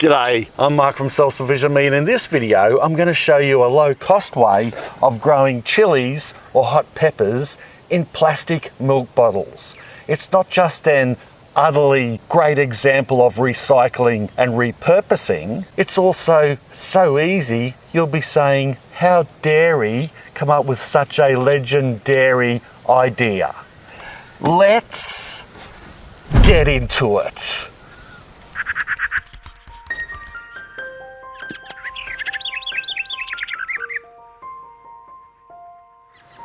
G'day, I'm Mark from Self-Sufficient Me, and in this video I'm going to show you a low-cost way of growing chilies or hot peppers in plastic milk bottles. It's not just an utterly great example of recycling and repurposing, it's also so easy you'll be saying, how dare he come up with such a legendary idea? Let's get into it.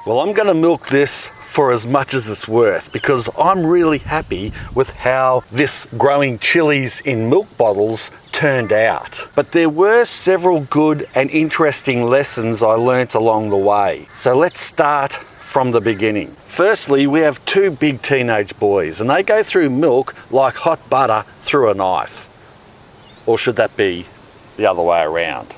Well, I'm going to milk this for as much as it's worth because I'm really happy with how this growing chilies in milk bottles turned out. But there were several good and interesting lessons I learnt along the way. So let's start from the beginning. Firstly, we have two big teenage boys and they go through milk like hot butter through a knife. Or should that be the other way around?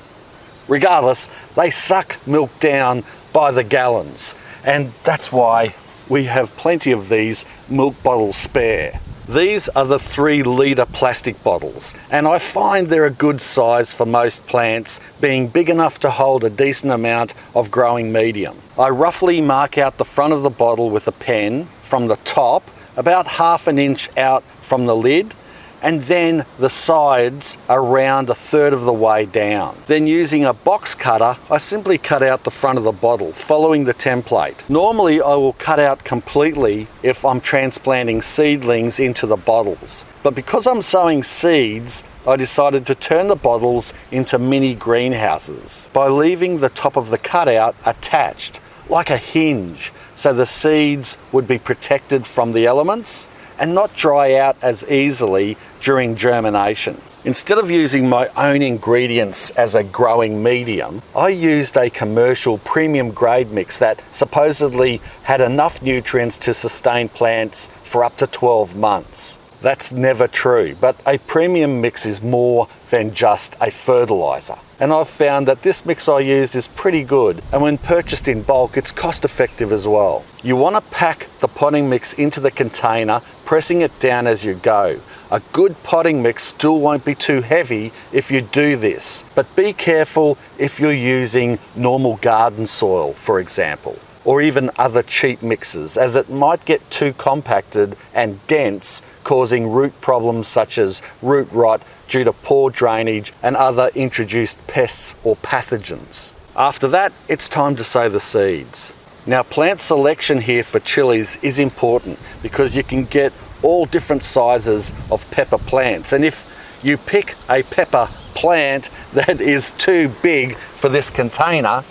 Regardless, they suck milk down by the gallons, and that's why we have plenty of these milk bottles spare. These are the 3-litre plastic bottles, and I find they're a good size for most plants, being big enough to hold a decent amount of growing medium. I roughly mark out the front of the bottle with a pen from the top, about ½ an inch out from the lid, and then the sides around 1/3 of the way down. Then using a box cutter, I simply cut out the front of the bottle, following the template. Normally I will cut out completely if I'm transplanting seedlings into the bottles. But because I'm sowing seeds, I decided to turn the bottles into mini greenhouses by leaving the top of the cutout attached, like a hinge, so the seeds would be protected from the elements and not dry out as easily during germination. Instead of using my own ingredients as a growing medium, I used a commercial premium grade mix that supposedly had enough nutrients to sustain plants for up to 12 months. That's never true, but a premium mix is more than just a fertilizer. And I've found that this mix I used is pretty good, and when purchased in bulk, it's cost effective as well. You want to pack the potting mix into the container, pressing it down as you go. A good potting mix still won't be too heavy if you do this, but be careful if you're using normal garden soil, for example, or even other cheap mixes, as it might get too compacted and dense, causing root problems such as root rot due to poor drainage and other introduced pests or pathogens. After that, it's time to sow the seeds. Now, plant selection here for chilies is important because you can get all different sizes of pepper plants, and if you pick a pepper plant that is too big for this container,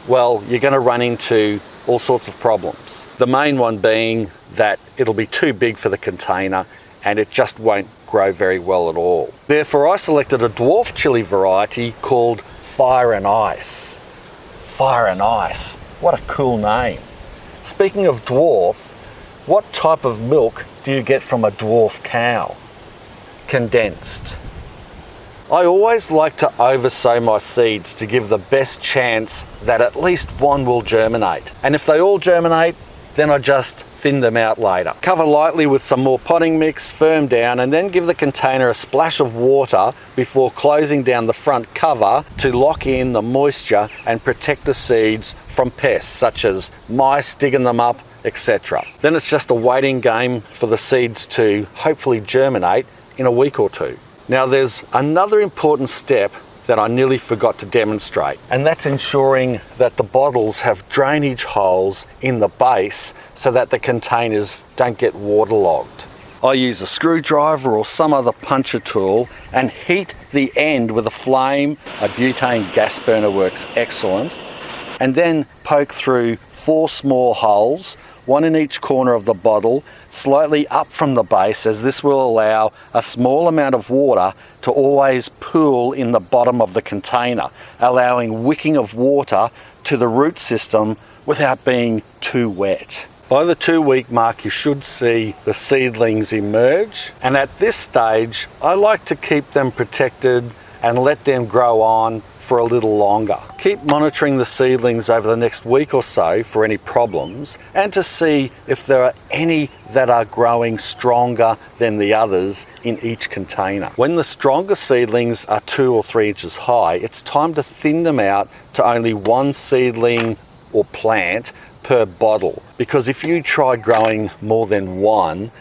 well, you're going to run into all sorts of problems. The main one being that it'll be too big for the container and it just won't grow very well at all. Therefore, I selected a dwarf chili variety called Fire and Ice. Fire and Ice, what a cool name. Speaking of dwarf, what type of milk do you get from a dwarf cow? Condensed. I always like to oversow my seeds to give the best chance that at least one will germinate. And if they all germinate, then I just thin them out later. Cover lightly with some more potting mix, firm down, and then give the container a splash of water before closing down the front cover to lock in the moisture and protect the seeds from pests such as mice digging them up, etc. Then it's just a waiting game for the seeds to hopefully germinate in a week or two. Now, there's another important step that I nearly forgot to demonstrate, and that's ensuring that the bottles have drainage holes in the base so that the containers don't get waterlogged. I use a screwdriver or some other puncture tool and heat the end with a flame. A butane gas burner works excellent. And then poke through 4 small holes, one in each corner of the bottle, slightly up from the base, as this will allow a small amount of water to always pool in the bottom of the container, allowing wicking of water to the root system without being too wet. By the 2-week mark, you should see the seedlings emerge, and at this stage I like to keep them protected and let them grow on for a little longer. Keep monitoring the seedlings over the next week or so for any problems and to see if there are any that are growing stronger than the others in each container. When the stronger seedlings are 2 or 3 inches high, it's time to thin them out to only 1 seedling or plant per bottle, because if you try growing more than 1,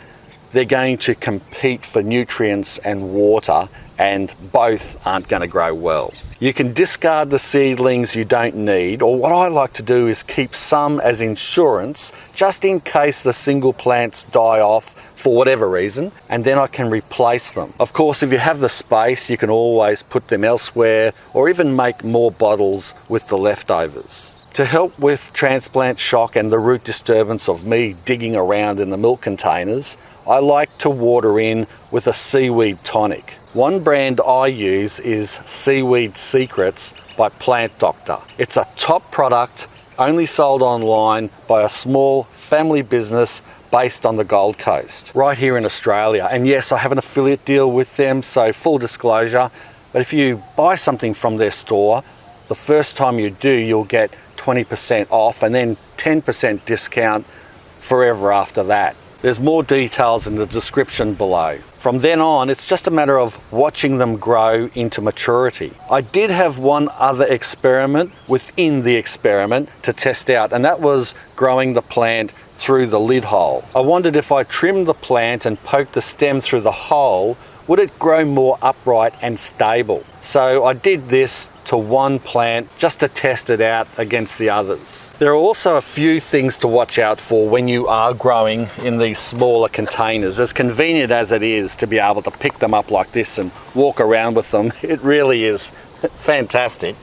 they're going to compete for nutrients and water, and both aren't going to grow well. You can discard the seedlings you don't need, or what I like to do is keep some as insurance just in case the single plants die off for whatever reason, and then I can replace them. Of course, if you have the space, you can always put them elsewhere or even make more bottles with the leftovers. To help with transplant shock and the root disturbance of me digging around in the milk containers, I like to water in with a seaweed tonic. One brand I use is Seaweed Secrets by Plant Doctor. It's a top product, only sold online by a small family business based on the Gold Coast, right here in Australia. And yes, I have an affiliate deal with them, so full disclosure, but if you buy something from their store, the first time you do, you'll get 20% off and then 10% discount forever after that. There's more details in the description below. From then on, it's just a matter of watching them grow into maturity. I did have one other experiment within the experiment to test out, and that was growing the plant through the lid hole. I wondered if I trimmed the plant and poked the stem through the hole, would it grow more upright and stable? So I did this to one plant just to test it out against the others. There are also a few things to watch out for when you are growing in these smaller containers. As convenient as it is to be able to pick them up like this and walk around with them, it really is fantastic.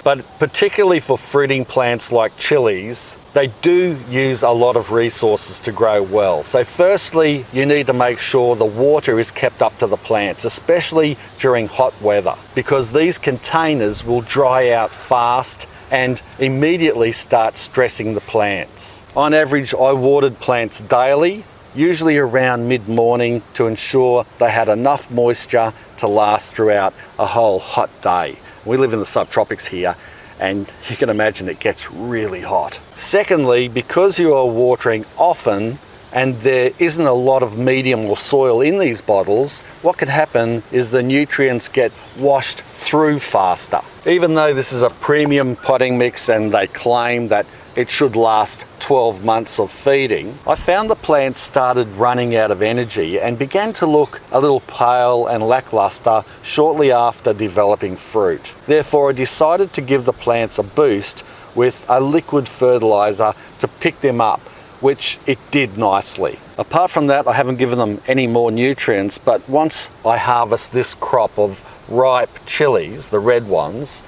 But particularly for fruiting plants like chilies, they do use a lot of resources to grow well. So firstly, you need to make sure the water is kept up to the plants, especially during hot weather, because these containers will dry out fast and immediately start stressing the plants. On average, I watered plants daily, usually around mid-morning, to ensure they had enough moisture to last throughout a whole hot day. We live in the subtropics here, and you can imagine it gets really hot. Secondly, because you are watering often and there isn't a lot of medium or soil in these bottles, what could happen is the nutrients get washed through faster. Even though this is a premium potting mix and they claim that it should last 12 months of feeding, I found the plants started running out of energy and began to look a little pale and lackluster shortly after developing fruit. Therefore, I decided to give the plants a boost with a liquid fertilizer to pick them up, which it did nicely. Apart from that, I haven't given them any more nutrients, but once I harvest this crop of ripe chilies, the red ones,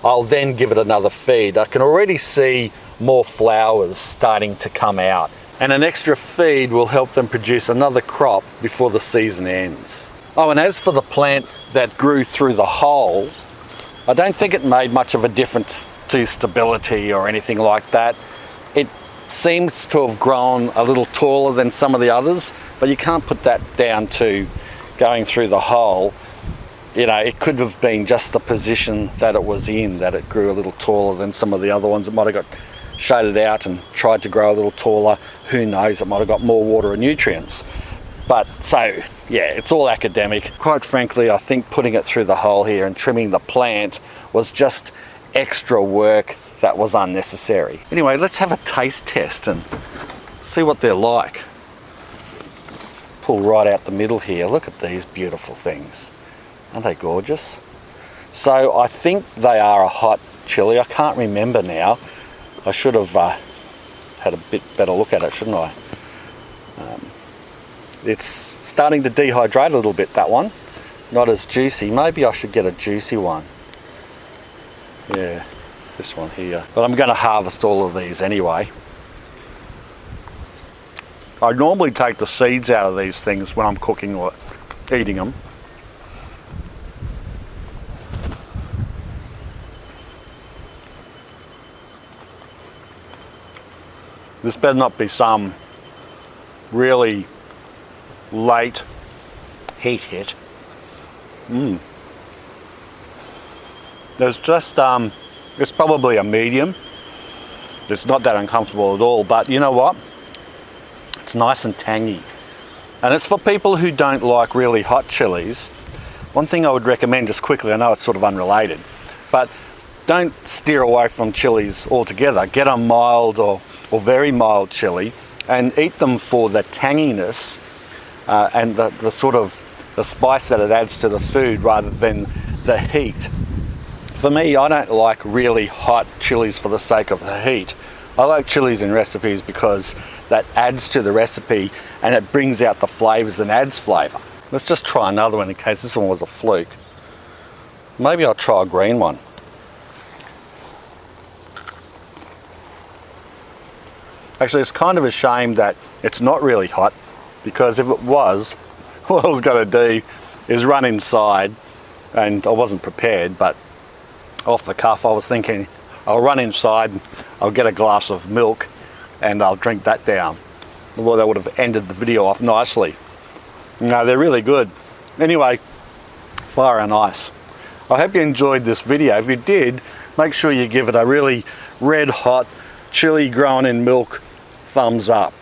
I'll then give it another feed. I can already see more flowers starting to come out, and an extra feed will help them produce another crop before the season ends. Oh, and as for the plant that grew through the hole, I don't think it made much of a difference to stability or anything like that. It seems to have grown a little taller than some of the others, but you can't put that down to going through the hole. You know, it could have been just the position that it was in, that it grew a little taller than some of the other ones. It might have got shaded out and tried to grow a little taller. Who knows, it might have got more water and nutrients. But so, yeah, it's all academic. Quite frankly, I think putting it through the hole here and trimming the plant was just extra work that was unnecessary. Anyway, let's have a taste test and see what they're like. Pull right out the middle here. Look at these beautiful things. Aren't they gorgeous? So I think they are a hot chili. I can't remember now. I should have had a bit better look at it, shouldn't I? It's starting to dehydrate a little bit, that one. Not as juicy. Maybe I should get a juicy one. Yeah, this one here. But I'm going to harvest all of these anyway. I normally take the seeds out of these things when I'm cooking or eating them. This better not be some really late heat hit. There's just, it's probably a medium. It's not that uncomfortable at all, but you know what? It's nice and tangy. And it's for people who don't like really hot chilies. One thing I would recommend just quickly, I know it's sort of unrelated, but don't steer away from chilies altogether. Get a mild or very mild chili and eat them for the tanginess and the sort of the spice that it adds to the food rather than the heat. For me, I don't like really hot chilies for the sake of the heat. I like chilies in recipes because that adds to the recipe and it brings out the flavors and adds flavor. Let's just try another one in case this one was a fluke. Maybe I'll try a green one. Actually, it's kind of a shame that it's not really hot, because if it was, what I was going to do is run inside, and I wasn't prepared, but off the cuff I was thinking I'll run inside, I'll get a glass of milk and I'll drink that down. Well, that would have ended the video off nicely. No, they're really good. Anyway, fire and ice. I hope you enjoyed this video. If you did, make sure you give it a really red hot chili grown in milk thumbs up,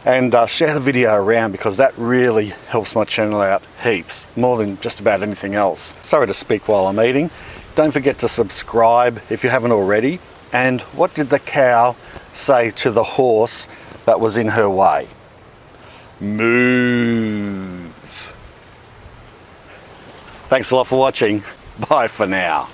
and share the video around, because that really helps my channel out heaps, more than just about anything else. Sorry to speak while I'm eating. Don't forget to subscribe if you haven't already. And what did the cow say to the horse that was in her way? Move. Thanks a lot for watching. Bye for now.